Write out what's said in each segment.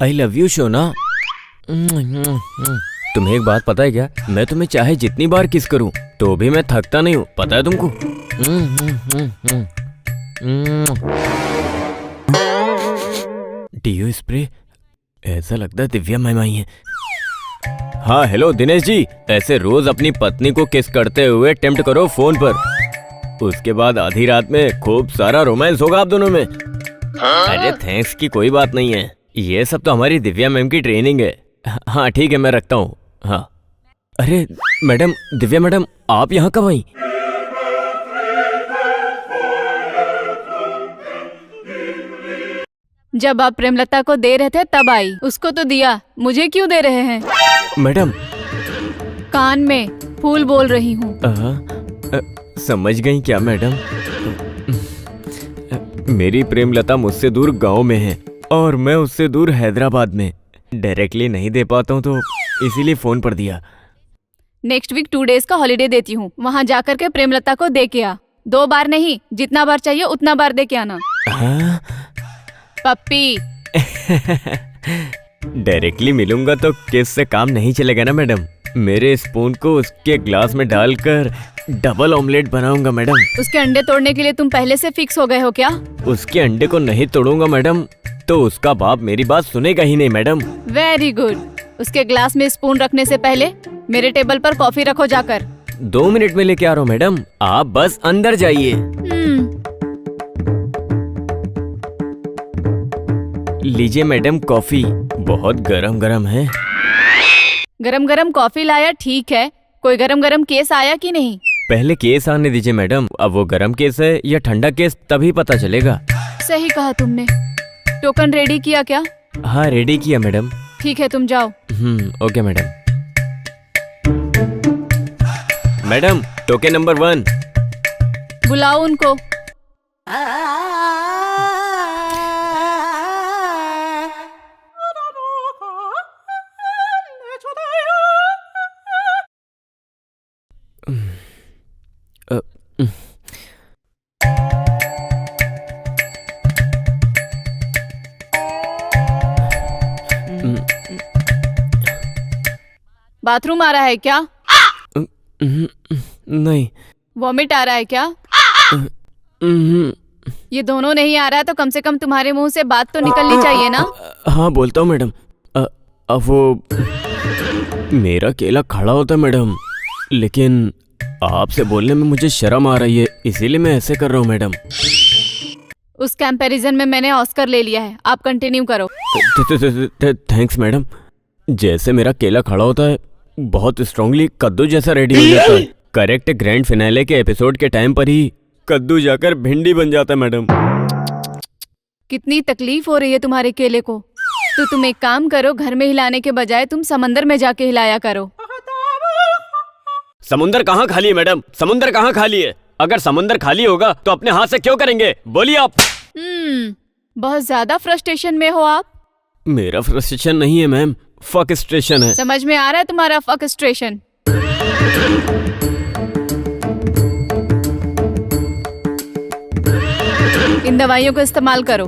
I love you Shona. तुम्हें एक बात पता है क्या, मैं तुम्हें चाहे जितनी बार किस करूं तो भी मैं थकता नहीं हूँ, पता है तुमको? डीओ स्प्रे, ऐसा लगता है दिव्या मैम आई है। हाँ हेलो दिनेश जी, ऐसे रोज अपनी पत्नी को किस करते हुए टेम्प्ट करो फोन पर, उसके बाद आधी रात में खूब सारा रोमांस होगा आप दोनों में। अरे थैंक्स की कोई बात नहीं है, ये सब तो हमारी दिव्या मैम की ट्रेनिंग है। हाँ ठीक है, मैं रखता हूँ। हाँ अरे मैडम, दिव्या मैडम आप यहाँ कब आई? जब आप प्रेमलता को दे रहे थे तब आई, उसको तो दिया, मुझे क्यों दे रहे हैं? मैडम कान में फूल बोल रही हूँ। समझ गई क्या मैडम? मेरी प्रेमलता मुझसे दूर गांव में है और मैं उससे दूर हैदराबाद में, डायरेक्टली नहीं दे पाता हूँ तो इसीलिए फोन पर दिया। नेक्स्ट वीक 2 डेज का हॉलिडे देती हूँ, वहाँ जाकर के प्रेमलता को दे के आ। 2 बार नहीं, जितना बार चाहिए उतना बार दे के आना। हाँ? पप्पी। डायरेक्टली मिलूंगा तो किस से काम नहीं चलेगा ना मैडम। मेरे स्पून को उसके ग्लास में डालकर डबल ऑमलेट बनाऊंगा मैडम। उसके अंडे तोड़ने के लिए तुम पहले से फिक्स हो गए हो क्या? उसके अंडे को नहीं तोड़ूंगा मैडम तो उसका बाप मेरी बात सुनेगा ही नहीं मैडम। Very good. उसके ग्लास में स्पून रखने से पहले मेरे टेबल पर कॉफी रखो जाकर। 2 मिनट में लेके आ रहा हूँ मैडम, आप बस अंदर जाइए। लीजिए मैडम कॉफी, बहुत गरम गरम है। गरम गरम कॉफी लाया ठीक है, कोई गरम गरम केस आया कि नहीं? पहले केस आने दीजिए मैडम, अब वो गरम केस है या ठंडा केस तभी पता चलेगा। सही कहा तुमने। टोकन रेडी किया क्या? हाँ रेडी किया मैडम। ठीक है तुम जाओ। Okay madam. Madam token number 1। बुलाओ उनको। बाथरूम आ रहा है क्या? नहीं। वॉमिट आ रहा है क्या? ये दोनों नहीं आ रहा है तो कम से कम तुम्हारे मुंह से बात तो निकलनी चाहिए ना। हाँ बोलता हूँ मैडम। अब वो मेरा केला खड़ा होता है मैडम, लेकिन आपसे बोलने में मुझे शर्म आ रही है, इसीलिए मैं ऐसे कर रहा हूँ मैडम। उस कंपैरिजन में मैंने ऑस्कर ले लिया है, आप कंटिन्यू करो। Thanks madam. जैसे मेरा केला खड़ा होता है बहुत स्ट्रांगली कद्दू जैसा रेडी हो जाता है। करेक्ट ग्रैंड फिनाले के एपिसोड के टाइम पर ही कद्दू जाकर भिंडी बन जाता है मैडम। कितनी तकलीफ हो रही है तुम्हारे केले को, तो तुम एक काम करो, घर में हिलाने के बजाय तुम समंदर में जाके हिलाया करो। समुंदर कहाँ खाली है मैडम? समुंदर कहाँ खाली है? अगर समुंदर खाली होगा तो अपने हाथ से क्यों करेंगे? बोलिए आप। बहुत ज्यादा फ्रस्ट्रेशन में हो आप। मेरा फ्रस्ट्रेशन नहीं है मैम, फकस्ट्रेशन है। समझ में आ रहा है तुम्हारा फकस्ट्रेशन। इन दवाइयों को इस्तेमाल करो,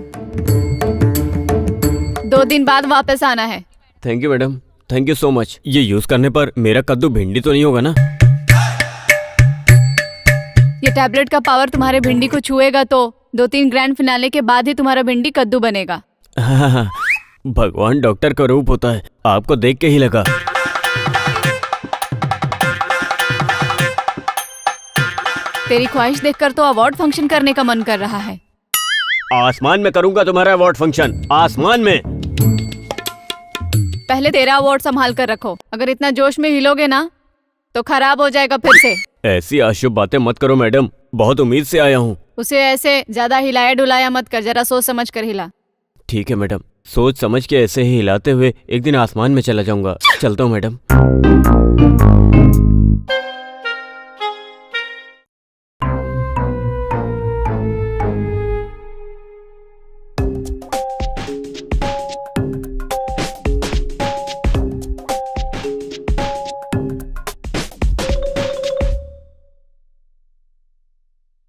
2 दिन बाद वापस आना है। Thank you madam, thank you so much. ये यूज करने पर मेरा कद्दू भिंडी तो नहीं होगा ना? ये टैबलेट का पावर तुम्हारे भिंडी को छुएगा तो 2-3 ग्रैंड फिनाले के बाद ही तुम्हारा भिंडी कद्दू बनेगा। हाँ, भगवान डॉक्टर का रूप होता है, आपको देख के ही लगा। तेरी ख्वाहिश देखकर तो अवार्ड फंक्शन करने का मन कर रहा है। आसमान में करूंगा तुम्हारा अवार्ड फंक्शन, आसमान में। पहले तेरा अवार्ड संभाल कर रखो, अगर इतना जोश में हिलोगे ना तो खराब हो जाएगा फिर से। ऐसी अशुभ बातें मत करो मैडम, बहुत उम्मीद से आया हूँ। उसे ऐसे ज्यादा हिलाया डुलाया मत कर, जरा सोच समझ कर हिला। ठीक है मैडम, सोच समझ के ऐसे ही हिलाते हुए एक दिन आसमान में चला जाऊंगा। चलता हूँ मैडम।